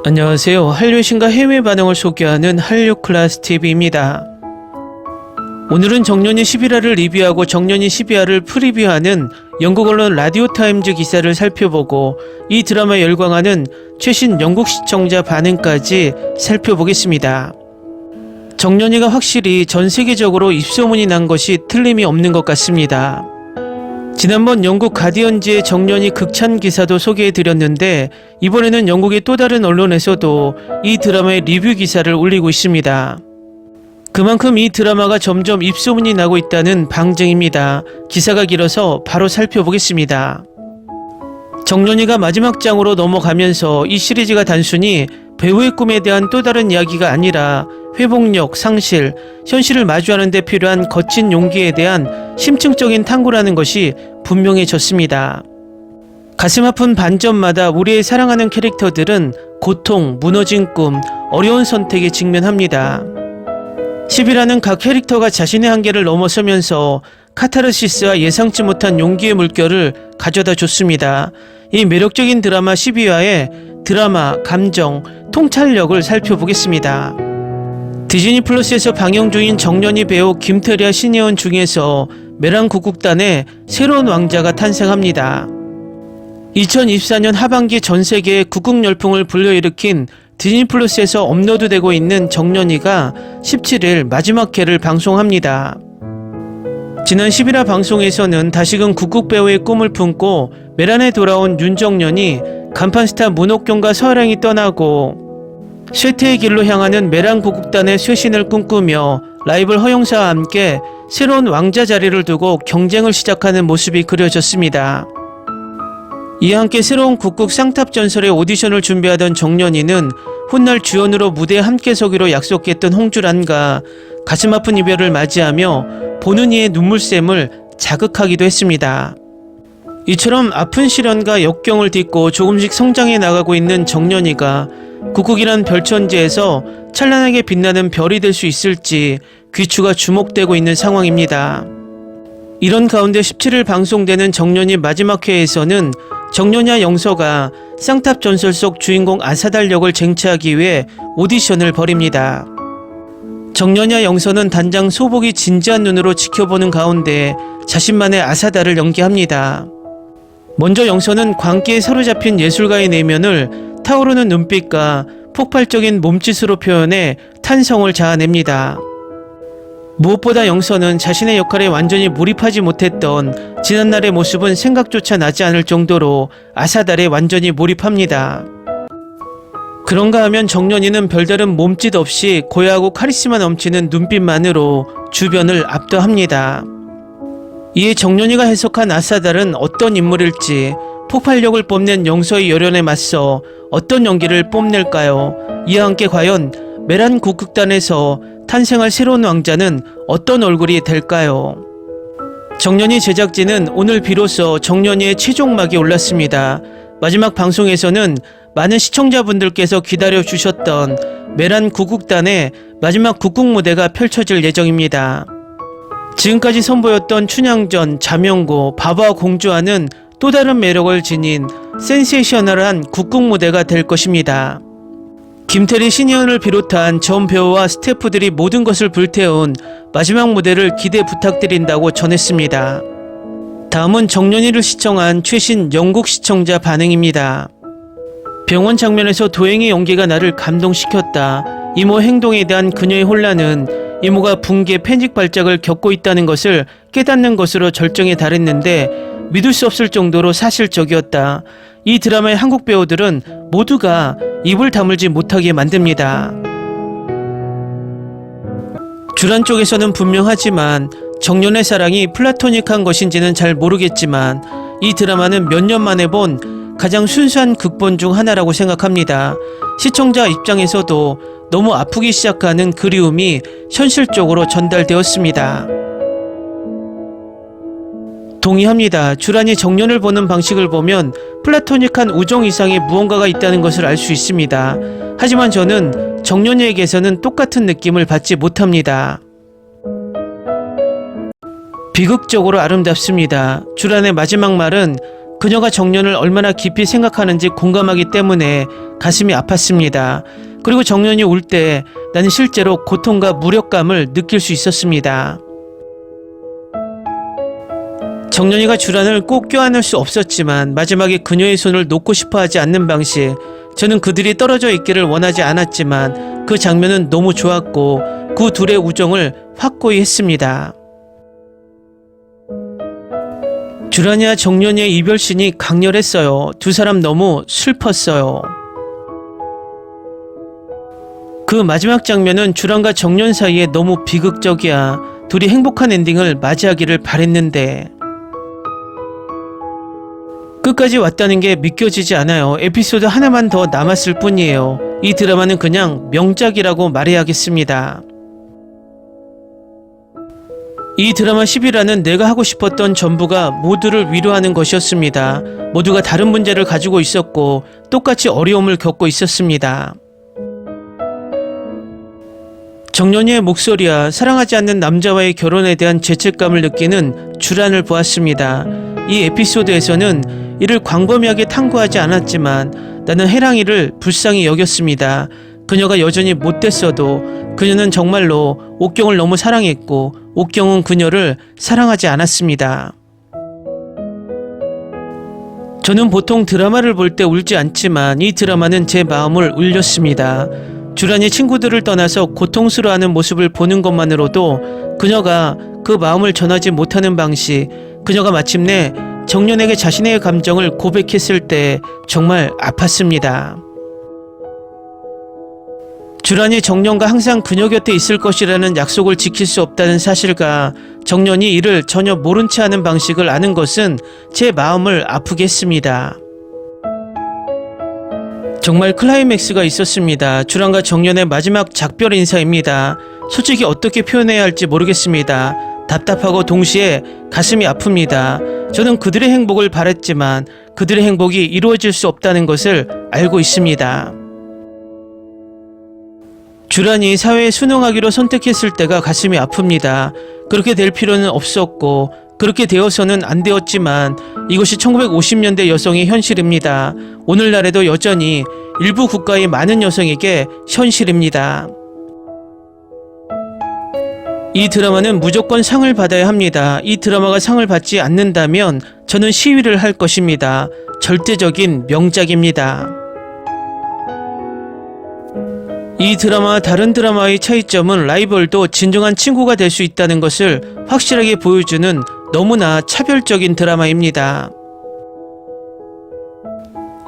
안녕하세요. 한류 신과 해외 반응을 소개하는 한류클래스TV입니다. 오늘은 정년이 11화를 리뷰하고 정년이 12화를 프리뷰하는 영국 언론 라디오타임즈 기사를 살펴보고 이 드라마에 열광하는 최신 영국 시청자 반응까지 살펴보겠습니다. 정년이가 확실히 전 세계적으로 입소문이 난 것이 틀림이 없는 것 같습니다. 지난번 영국 가디언지의 정년이 극찬 기사도 소개해드렸는데 이번에는 영국의 또 다른 언론에서도 이 드라마의 리뷰 기사를 올리고 있습니다. 그만큼 이 드라마가 점점 입소문이 나고 있다는 방증입니다. 기사가 길어서 바로 살펴보겠습니다. 정년이가 마지막 장으로 넘어가면서 이 시리즈가 단순히 배우의 꿈에 대한 또 다른 이야기가 아니라 회복력, 상실, 현실을 마주하는 데 필요한 거친 용기에 대한 심층적인 탐구라는 것이 분명해졌습니다. 가슴 아픈 반전마다 우리의 사랑하는 캐릭터들은 고통, 무너진 꿈, 어려운 선택에 직면합니다. 10이라는 각 캐릭터가 자신의 한계를 넘어서면서 카타르시스와 예상치 못한 용기의 물결을 가져다 줬습니다. 이 매력적인 드라마 12화의 드라마, 감정, 통찰력을 살펴보겠습니다. 디즈니 플러스에서 방영 중인 정년이 배우 김태리와 신예원 중에서 메랑 구국단의 새로운 왕자가 탄생합니다. 2024년 하반기 전 세계의 구국 열풍을 불러일으킨 디즈니 플러스에서 업로드되고 있는 정년이가 17일 마지막 회를 방송합니다. 지난 11화 방송에서는 다시금 구국 배우의 꿈을 품고 메란에 돌아온 윤정년이 간판 스타 문옥경과 서아랑이 떠나고 쇠퇴의 길로 향하는 메랑 구국단의 쇄신을 꿈꾸며 라이벌 허영사와 함께 새로운 왕자 자리를 두고 경쟁을 시작하는 모습이 그려졌습니다. 이와 함께 새로운 국국 쌍탑 전설의 오디션을 준비하던 정년이는 훗날 주연으로 무대에 함께 서기로 약속했던 홍주란과 가슴 아픈 이별을 맞이하며 보는 이의 눈물샘을 자극하기도 했습니다. 이처럼 아픈 시련과 역경을 딛고 조금씩 성장해 나가고 있는 정년이가 국국이란 별천지에서 찬란하게 빛나는 별이 될 수 있을지 귀추가 주목되고 있는 상황입니다. 이런 가운데 17일 방송되는 정년이 마지막 회에서는 정년이와 영서가 쌍탑 전설 속 주인공 아사달 역을 쟁취하기 위해 오디션을 벌입니다. 정년이와 영서는 단장 소복이 진지한 눈으로 지켜보는 가운데 자신만의 아사달을 연기합니다. 먼저 영서는 광기에 사로잡힌 예술가의 내면을 타오르는 눈빛과 폭발적인 몸짓으로 표현해 탄성을 자아냅니다. 무엇보다 영서는 자신의 역할에 완전히 몰입하지 못했던 지난날의 모습은 생각조차 나지 않을 정도로 아사달에 완전히 몰입합니다. 그런가 하면 정년이는 별다른 몸짓 없이 고요하고 카리스마 넘치는 눈빛만으로 주변을 압도합니다. 이에 정년이가 해석한 아사달은 어떤 인물일지 폭발력을 뽐낸 영서의 열연에 맞서 어떤 연기를 뽐낼까요? 이와 함께 과연 메란 국극단에서 탄생할 새로운 왕자는 어떤 얼굴이 될까요? 정년이 제작진은 오늘 비로소 정년이의 최종막이 올랐습니다. 마지막 방송에서는 많은 시청자분들께서 기다려주셨던 메란 국극단의 마지막 국국 무대가 펼쳐질 예정입니다. 지금까지 선보였던 춘향전, 자명고, 바바와 공주와는 또 다른 매력을 지닌 센세이셔널한 국국 무대가 될 것입니다. 김태리, 신예은을 비롯한 전 배우와 스태프들이 모든 것을 불태운 마지막 무대를 기대 부탁드린다고 전했습니다. 다음은 정년이를 시청한 최신 영국 시청자 반응입니다. 병원 장면에서 도행의 연기가 나를 감동시켰다. 이모 행동에 대한 그녀의 혼란은 이모가 붕괴 패닉 발작을 겪고 있다는 것을 깨닫는 것으로 절정에 달했는데 믿을 수 없을 정도로 사실적이었다. 이 드라마의 한국 배우들은 모두가 입을 다물지 못하게 만듭니다. 주란 쪽에서는 분명하지만 정년의 사랑이 플라토닉한 것인지는 잘 모르겠지만 이 드라마는 몇 년 만에 본 가장 순수한 극본 중 하나라고 생각합니다. 시청자 입장에서도 너무 아프기 시작하는 그리움이 현실적으로 전달되었습니다. 동의합니다. 주란이 정년을 보는 방식을 보면 플라토닉한 우정 이상의 무언가가 있다는 것을 알 수 있습니다. 하지만 저는 정년이에게서는 똑같은 느낌을 받지 못합니다. 비극적으로 아름답습니다. 주란의 마지막 말은 그녀가 정년을 얼마나 깊이 생각하는지 공감하기 때문에 가슴이 아팠습니다. 그리고 정년이 울 때 나는 실제로 고통과 무력감을 느낄 수 있었습니다. 정년이가 주란을 꼭 껴안을 수 없었지만 마지막에 그녀의 손을 놓고 싶어 하지 않는 방식, 저는 그들이 떨어져 있기를 원하지 않았지만 그 장면은 너무 좋았고 그 둘의 우정을 확고히 했습니다. 주란이와 정년이의 이별신이 강렬했어요. 두 사람 너무 슬펐어요. 그 마지막 장면은 주란과 정년 사이에 너무 비극적이야. 둘이 행복한 엔딩을 맞이하기를 바랬는데 끝까지 왔다는 게 믿겨지지 않아요. 에피소드 하나만 더 남았을 뿐이에요. 이 드라마는 그냥 명작이라고 말해야겠습니다. 이 드라마 10이라는 내가 하고 싶었던 전부가 모두를 위로하는 것이었습니다. 모두가 다른 문제를 가지고 있었고 똑같이 어려움을 겪고 있었습니다. 정년이의 목소리와 사랑하지 않는 남자와의 결혼에 대한 죄책감을 느끼는 주란을 보았습니다. 이 에피소드에서는 이를 광범위하게 탐구하지 않았지만 나는 해랑이를 불쌍히 여겼습니다. 그녀가 여전히 못됐어도 그녀는 정말로 옥경을 너무 사랑했고 옥경은 그녀를 사랑하지 않았습니다. 저는 보통 드라마를 볼 때 울지 않지만 이 드라마는 제 마음을 울렸습니다. 주란이 친구들을 떠나서 고통스러워하는 모습을 보는 것만으로도 그녀가 그 마음을 전하지 못하는 방식, 그녀가 마침내 정년에게 자신의 감정을 고백했을 때 정말 아팠습니다. 주란이 정년과 항상 그녀 곁에 있을 것이라는 약속을 지킬 수 없다는 사실과 정년이 이를 전혀 모른 채 하는 방식을 아는 것은 제 마음을 아프게 했습니다. 정말 클라이맥스가 있었습니다. 주란과 정년의 마지막 작별 인사입니다. 솔직히 어떻게 표현해야 할지 모르겠습니다. 답답하고 동시에 가슴이 아픕니다. 저는 그들의 행복을 바랬지만 그들의 행복이 이루어질 수 없다는 것을 알고 있습니다. 주란이 사회에 순응하기로 선택했을 때가 가슴이 아픕니다. 그렇게 될 필요는 없었고 그렇게 되어서는 안 되었지만 이것이 1950년대 여성의 현실입니다. 오늘날에도 여전히 일부 국가의 많은 여성에게 현실입니다. 이 드라마는 무조건 상을 받아야 합니다. 이 드라마가 상을 받지 않는다면 저는 시위를 할 것입니다. 절대적인 명작입니다. 이 드라마와 다른 드라마의 차이점은 라이벌도 진정한 친구가 될 수 있다는 것을 확실하게 보여주는 너무나 차별적인 드라마입니다.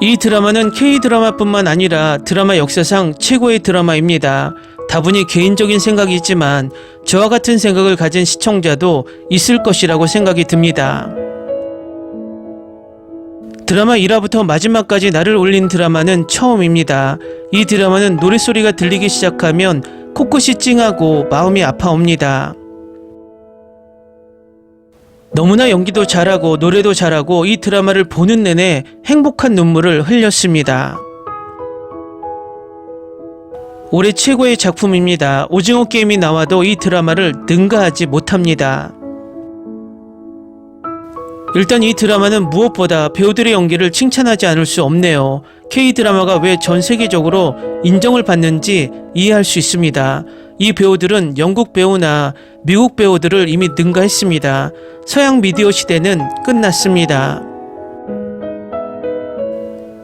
이 드라마는 K-드라마뿐만 아니라 드라마 역사상 최고의 드라마입니다. 다분히 개인적인 생각이지만 저와 같은 생각을 가진 시청자도 있을 것이라고 생각이 듭니다. 드라마 1화부터 마지막까지 나를 울린 드라마는 처음입니다. 이 드라마는 노랫소리가 들리기 시작하면 코끝이 찡하고 마음이 아파옵니다. 너무나 연기도 잘하고 노래도 잘하고 이 드라마를 보는 내내 행복한 눈물을 흘렸습니다. 올해 최고의 작품입니다. 오징어 게임이 나와도 이 드라마를 능가하지 못합니다. 일단 이 드라마는 무엇보다 배우들의 연기를 칭찬하지 않을 수 없네요. K-드라마가 왜 전 세계적으로 인정을 받는지 이해할 수 있습니다. 이 배우들은 영국 배우나 미국 배우들을 이미 능가했습니다. 서양 미디어 시대는 끝났습니다.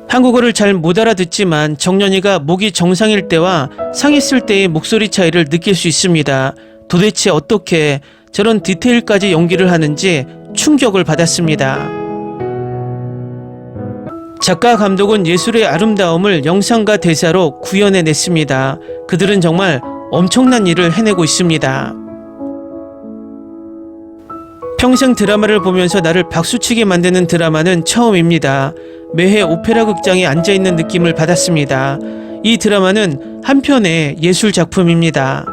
한국어를 잘 못 알아듣지만 정년이가 목이 정상일 때와 상했을 때의 목소리 차이를 느낄 수 있습니다. 도대체 어떻게 저런 디테일까지 연기를 하는지 충격을 받았습니다. 작가 감독은 예술의 아름다움을 영상과 대사로 구현해냈습니다. 그들은 정말 엄청난 일을 해내고 있습니다. 평생 드라마를 보면서 나를 박수치게 만드는 드라마는 처음입니다. 매해 오페라 극장에 앉아있는 느낌을 받았습니다. 이 드라마는 한편의 예술 작품입니다.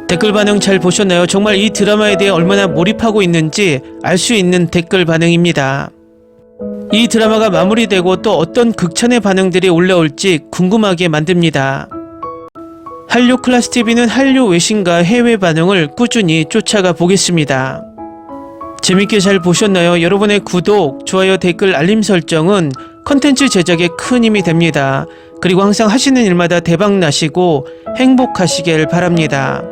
댓글 반응 잘 보셨나요? 정말 이 드라마에 대해 얼마나 몰입하고 있는지 알 수 있는 댓글 반응입니다. 이 드라마가 마무리되고 또 어떤 극찬의 반응들이 올라올지 궁금하게 만듭니다. 한류 클래스TV는 한류 외신과 해외 반응을 꾸준히 쫓아가 보겠습니다. 재밌게 잘 보셨나요? 여러분의 구독, 좋아요, 댓글, 알림 설정은 컨텐츠 제작에 큰 힘이 됩니다. 그리고 항상 하시는 일마다 대박 나시고 행복하시길 바랍니다.